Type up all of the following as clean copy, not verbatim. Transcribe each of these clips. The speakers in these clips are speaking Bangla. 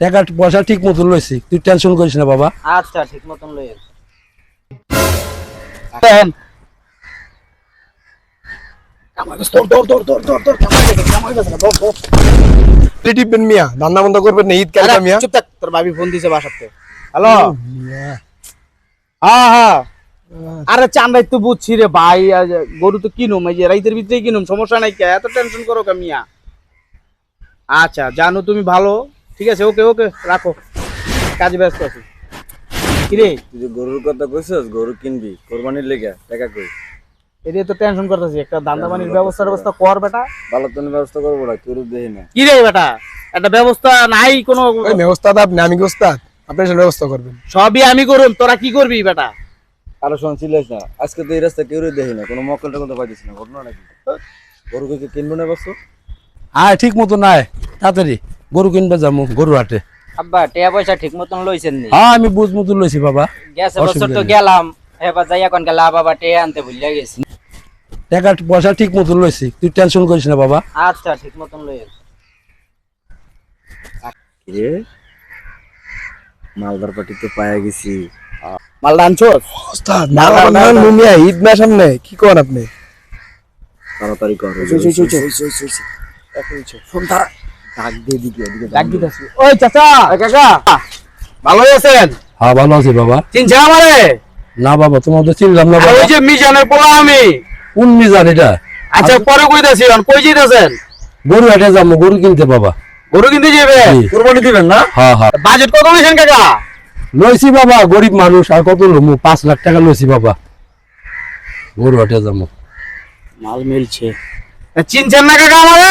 টাকা পয়সা ঠিক মতন লইছি, তুই টেনশন করিস না বাবা। আচ্ছা ঠিক মতন লই মিয়া ধান্দা বন্ধ করবেন না, ঈদ কালকা মিয়া। চুপ থাক, তোর ভাবি ফোন দিছে বাসাতে। হ্যালো, হ্যাঁ হ্যাঁ, আরে চান্দাই তো বুঝছি রে ভাই, গরু তো কিনুম, এই যে রাইতের ভিতরেই কিনুম, সমস্যা নাই, কে এত টেনশন করো কে মিয়া? আচ্ছা জানো তুমি ভালো, ঠিক আছে, ওকে ওকে রাখো, কাজে ব্যস্ত আছি। কিরে তুই যে গরুর কথা কইছস, গরু কিনবি কোরবানির লেগে, টাকা কই? এদিকে তো টেনশন করতেছি, একটা দান্দা পানির ব্যবস্থা কর বেটা। ভালো তো ব্যবস্থা করবো না, কেউ দেখি না। কি রে বেটা, একটা ব্যবস্থা নাই কোনো? ওই ব্যবস্থা আপনি, আমি কি ওস্তাদ? আপনি এসব ব্যবস্থা করবেন। সবই আমি করুম, তোরা কি করবি বেটা? আরো শুনছিলিস না, আজকে তো এই রাস্তা কেউ দেখি না, কোনো মক্কেল টকল তো পাইতেছি না, ঘটনা নাকি? গরু কে কিনবো না বস্তু? আয় ঠিক মতো নাই, তাড়াতাড়ি গরু কিনবে যাবো গরু হাটে। আব্বা টিয়া পয়সা ঠিক মতন লইছেন নি? হ্যাঁ আমি বুঝ মতন লইছি বাবা। গেছে বছর তো গেলাম, এবার যাই এখন গেলা বাবা টিয়া আনতে ভুলিয়া গেছি। টাকা পয়সা ঠিক মতন লইছি, তুই টেনশন করিস না বাবা। আচ্ছা ঠিক মতন লই রে মালদার পাটি তো পায়া গেছি। মালদা আনছোস? ওস্তাদ মিয়া, ঈদ না সামনে, কি করেন আপনি? তাড়াতাড়ি কর, ফোনটা ডাক দিয়ে দিকে এদিকে ডাক দিতেছি। ওই চাচা, কাকা ভালো আছেন? হ্যাঁ ভালো আছি বাবা। চিনছে আমারে? না বাবা, তোমার তো চিনলাম না বাবা। ওই যে মিজানের পোলা আমি। কোন মিজান এটা? আচ্ছা পরে কইতাছি, কই যাইতাছেন? গরু হাটে যাবো গরু কিনতে বাবা। গরু কিনতে যাবে? জি। কুরবানি দিবেন না? হ্যাঁ হ্যাঁ বাজেট কত লইছেন কাকা? লইছি বাবা, গরিব মানুষ আর কত লমু, 5 লাখ টাকা লইছি বাবা। গরু হাটে যাবো। মাল মিলছে। চিনছেন না কাকা আমারে?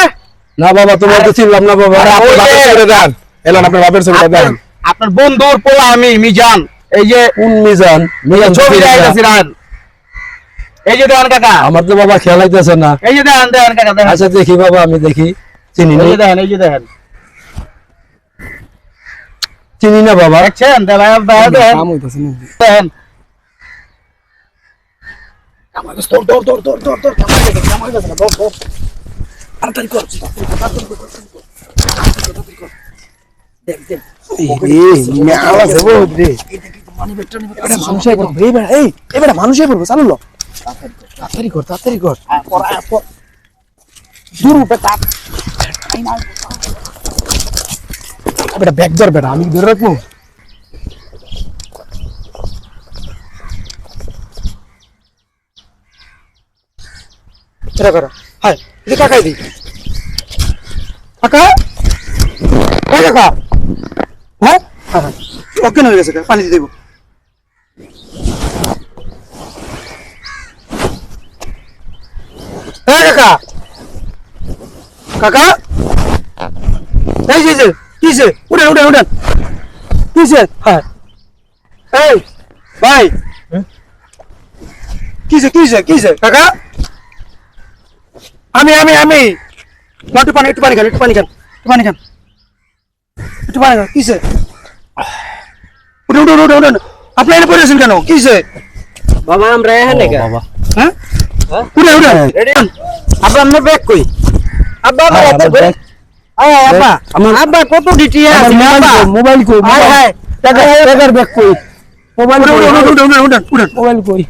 না বাবা, তোমার তো চিনলাম না বাবা। আপনার বাপের ছেড়ে দেন, এলান আপনার বাপের ছেড়ে দেন। আপনার বন্ধুর পোলা আমি, মিজান। এই যে কোন মিজান? মিজান ছবি দেখাইতাছি রান। এই যে দেখেন কাকা, আমার তো বাবা খেয়াল আইতেছে না। এই যে দেখেন দেখেন কাকা দেখেন। আচ্ছা দেখি বাবা, আমি দেখি। চিনি না, এই যে দেখেন, এই যে দেখেন, চিনি না বাবা। দেখছেন? দেখেন কাম হইতাছে না। দেখেন। মানুষে পড়বো, চালু লো, তাড়াতাড়ি কর, তাড়াতাড়ি কর। বেটা ব্যাগ ধর বেটা, আমি ধরে রাখবো। এটা করো, হাই এটা কাকাই দি, কাকা ওই কাকা, হ্যাঁ হ্যাঁ ওকে হয়ে গেছে, পানি দিয়ে দেবো। হ্যাঁ কাকা, কাকা এই যে কিসে, উঠেন উঠেন উঠেন, কিসে? হ্যাঁ এই ভাই, কিসে কিসে কিসে কাকা? আমি একটু পানি খান, একটু পানি খান, একটু পানি খান, একটু পানি খান, কিসে? উঠে উঠে উঠে উঠেন, আপনি এনে পড়েছেন কেন, কিসে? বাবা আমরা এখানে কে? বাবা হ্যাঁ উঠে উঠে আব্বা আমরা ব্যাগ কই? আব্বা আমরা এত করে আব্বা আব্বা কত ডিটি আছে আব্বা? মোবাইল কই? হায় হায়, টাকার ব্যাগ কই? মোবাইল কই? মোবাইল কই?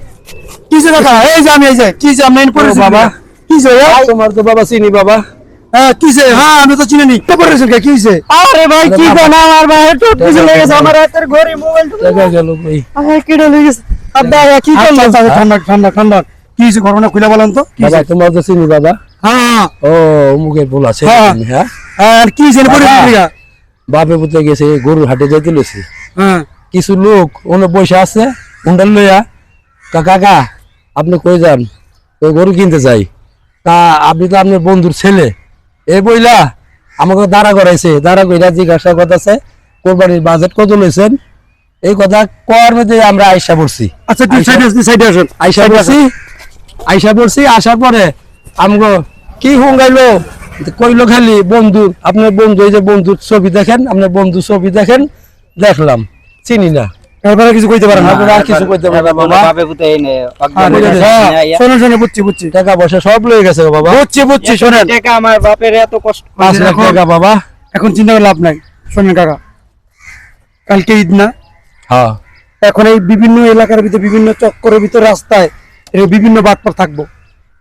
কিসে কাকা? এই যে আমি, এই যে কিসে আপনি এনে পড়েছেন বাবা? কিসে? তোমার তো বাবা চিনি বাবা। হ্যাঁ কিসে? হ্যাঁ আমি তো চিনি নি, কে পড়েছেন কে, কিসে? আরে ভাই কি কোন আমার ভাই একটু কিছু লেগেছে, আমার হাতের ঘড়ি মোবাইল টাকা গেল কই? আরে কিডো লেগেছে আব্বা, কি করলেন? ঠান্ডা ঠান্ডা ঠান্ডা, কিসে ঘটনা খুলে বলেন তো। বাবা তোমার তো চিনি বাবা। হ্যাঁ ও মুখের বল আছে। হ্যাঁ। হ্যাঁ আর কিসে এনে পড়েছেন? বাপে পুতে গেছে গরুর হাটে যাইতে লইছে। হ্যাঁ কিছু লোক অন্য পয়সা আছে হুন্ডাল লইয়া, কাকা আপনি কই যান? ওই গরু কিনতে যাই। তা আপনি তো আপনার বন্ধুর ছেলে, এই বইলা আমাকে দাঁড়া করাইছে, দাঁড়া কইরা জিজ্ঞাসা করতেছে কোরবানির বাজেট কত লইছেন, এই কথা কর মধ্যে আমরা আইসা পড়ছি। আচ্ছা তুই সাইডে আসুন। আইসা পড়ছি আসার পরে আমগো কি হুঙ্গাইলো, কইলো খালি বন্ধু, আপনার বন্ধু, এই যে বন্ধুর ছবি দেখেন, আপনার বন্ধুর ছবি দেখেন। দেখলাম, চিনি না, এরপরে কিছু কইতে পারেন না। আপনারা আর কিছু কইতে পারেন না বাবা। বাপে পুতে এনে শোনেন শোনেন, বুঝছি বুঝছি টাকা পয়সা সব লয়ে গেছে বাবা। বুঝছি শোনেন, টাকা আমার বাপের এত কষ্ট। 5 লাখ টাকা বাবা। এখন চিন্তা করে লাভ নাই। শোনেন কাকা, কালকে ঈদ না, হ্যাঁ এখন এই বিভিন্ন এলাকার ভিতরে বিভিন্ন চক্করের ভিতরে রাস্তায় এর বিভিন্ন বাটপার থাকবো,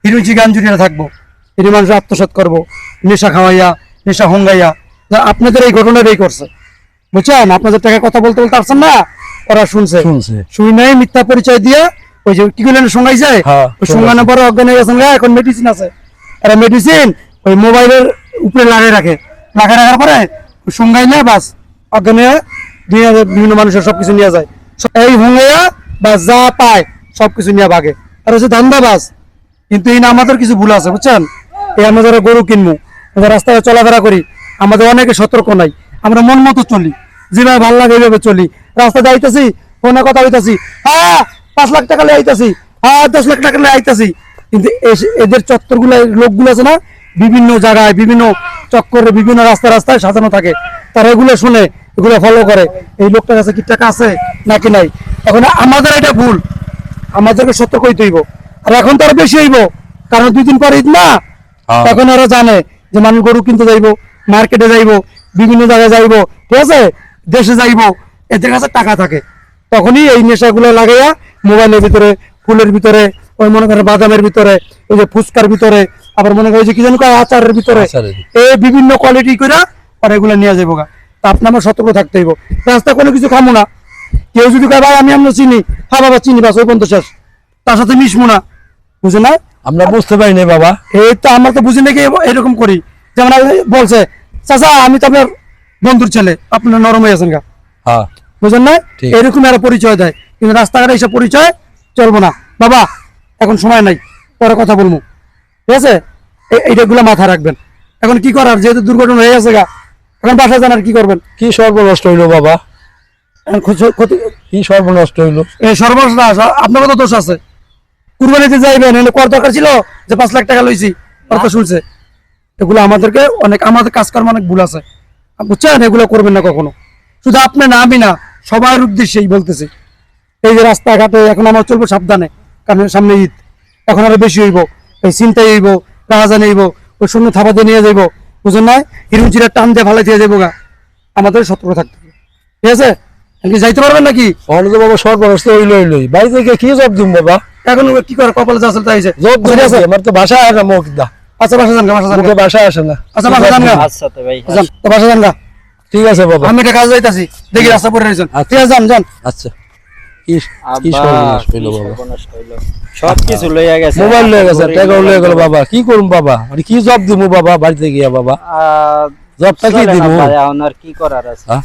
হিরুচি গাঞ্জুরিরা থাকবো, এর মানুষ আত্মসাৎ করবো, নেশা খাওয়াইয়া নেশা হঙ্গাইয়া। যা আপনাদের এই ঘটনাটাই করছে, বুঝছেন? আপনাদের টাকা কথা বলতে বলতে আসছেন না, ওরা শুনছে, শুনছে। শুই নাই মিথ্যা পরিচয় দিয়ে ওই যে কি করলেন সঙ্গাইছে, হ্যাঁ, ওই সঙ্গানোর পরে অজ্ঞান হয়ে গেছেন, এখন মেডিসিন আছে, এরা মেডিসিন ওই মোবাইলের উপরে লাগিয়ে রাখে, লাগিয়ে রাখার পরে সঙ্গাই না বাস অজ্ঞান হয়ে বিভিন্ন মানুষের সবকিছু নিয়ে যায়, এই হুঙ্গাইয়া বা যা পায় সবকিছু নিয়ে ভাগে, আর হচ্ছে ধান্দাবাজ। কিন্তু এই না আমাদের কিছু ভুল আছে, বুঝছেন? এই আমরা যারা গরু কিনবো, আমরা রাস্তায় চলাফেরা করি, আমাদের অনেকে সতর্ক নাই, আমরা মন মতো চলি, যেভাবে ভালো লাগে এইভাবে চলি। রাস্তাতে আইতেছি, ফোনে কথা হইতাছি, হ্যাঁ 5 লাখ টাকা লিয়ে আইতাছি, হ্যাঁ 10 লাখ টাকা লিয়ে আইতাছি, কিন্তু এদের চত্বরগুলো লোকগুলো আছে না, বিভিন্ন জায়গায় বিভিন্ন চক্করে বিভিন্ন রাস্তায় সাজানো থাকে, তারা এগুলো শুনে এগুলো ফলো করে, এই লোকটার কাছে কি টাকা আছে নাকি নাই। এখন আমাদের এটা ভুল, আমাদেরকে সতর্ক হইতে হইব। আর এখন তো আরো বেশি হইব, কারণ 2 দিন পরে ঈদ না, হ্যাঁ। এখন ওরা জানে যে মানুষ গরু কিনতে যাইবো, মার্কেটে যাইবো, বিভিন্ন জায়গায় যাইবো, ঠিক আছে, দেশে যাইবো, এদের কাছে টাকা থাকে, তখনই এই নেশাগুলো লাগাইয়া মোবাইলের ভিতরে, ফুলের ভিতরে, ওই মনে করেন বাদামের ভিতরে, ওই যে ফুচকার ভিতরে, আবার মনে করেন যে কি জানি কয় আচারের ভিতরে, আচারের। এই বিভিন্ন কোয়ালিটি করে আর এগুলো নিয়ে যাবো গা। তা আপনার আমার সতর্ক থাকতে হইব। রাস্তা কোনো কিছু খামো না, কেউ যদি কয় ভাই আমি আমরা চিনি, হ্যাঁ বাবা চিনি, বাস ওই পর্যন্ত শেষ, তার সাথে মিশবো না, বুঝে না? আমরা বুঝতে পারি না বাবা। এই তো আমরা তো বুঝি নাকি এরকম করি, যেমন বলছে চাচা আমি তো আপনার বন্ধুর ছেলে, আপনার নরম হয়ে আছেন গা, হ্যাঁ বুঝলেন না? ঠিক। এরকম এরা পরিচয় দেয়, কিন্তু রাস্তাঘাটে এইসব পরিচয় চলবো না বাবা, এখন সময় নাই, পরে কথা বলবো, ঠিক আছে? এইটাগুলো মাথায় রাখবেন। এখন কি করার, যেহেতু দুর্ঘটনা হয়ে গেছে গা, এখন বাসায় যান, আর কি করবেন? কি সর্বনষ্ট হইলো বাবা, এখন কি সর্বনষ্ট হইলো। সর্বনাশ, আপনারও তো দোষ আছে। কুরবানিতে যাইবেন, এনে কর দরকার ছিল যে 5 লাখ টাকা লইছি, ওরা তো শুনছে। এগুলো আমাদেরকে অনেক, আমাদের কাজকর্ম অনেক ভুল আছে, বুঝছেন? এগুলো করবেন না কখনো, শুধু আপনি না আমি না, সবার উদ্দেশ্যেই বলতেছি। এই যে রাস্তাঘাটে এখন আমরা চলবো সাবধানে, কারণ সামনে ঈদ, এখন আরো বেশি হইব, এই চিন্তাই হইব, রাহাজানি হইব, ওই শূন্য থাবা দিয়ে নিয়ে যাইব, বুঝলেন না? হিরুচিরা টান দিয়ে ফালাই দিয়ে যাইব গা, আমাদের সতর্ক থাকতে হবে, ঠিক আছে? আপনি যাইতে পারবেন নাকি? অন্য তো বাবা সর্বনষ্ট হইলোই, বাড়ি থেকে কি জব দিম বাবা, এখন কি করে, কপালে যা আছে তাই আছে। জব ঠিক আছে, আমার তো বাসা আসে না, মুখ দা আচ্ছা বাসা যান গা, বাসা যান গা। মুখে বাসা আসে না। আচ্ছা বাসা যান গা, আচ্ছা তো ভাই, যান তো বাসা যান গা, ঠিক আছে বাবা, আমি এটা কাজ যাইতাছি, দেখি রাস্তা পরে রয়েছেন, ঠিক আছে? যান যান। আচ্ছা। কি কি আব্বা, সর্বনাশ কি হইলো বাবা, সর্বনাশ হইলো। সবকিছু লইয়া গেছে, মোবাইল লয়ে গেছে, টাকাও লয়ে গেল বাবা, কি করুম বাবা, আর কি জব দিমু বাবা বাড়িতে গিয়া বাবা, জবটা কি চলে না দিমু? ভাই, এখন আর কি করার আছে? হ্যাঁ?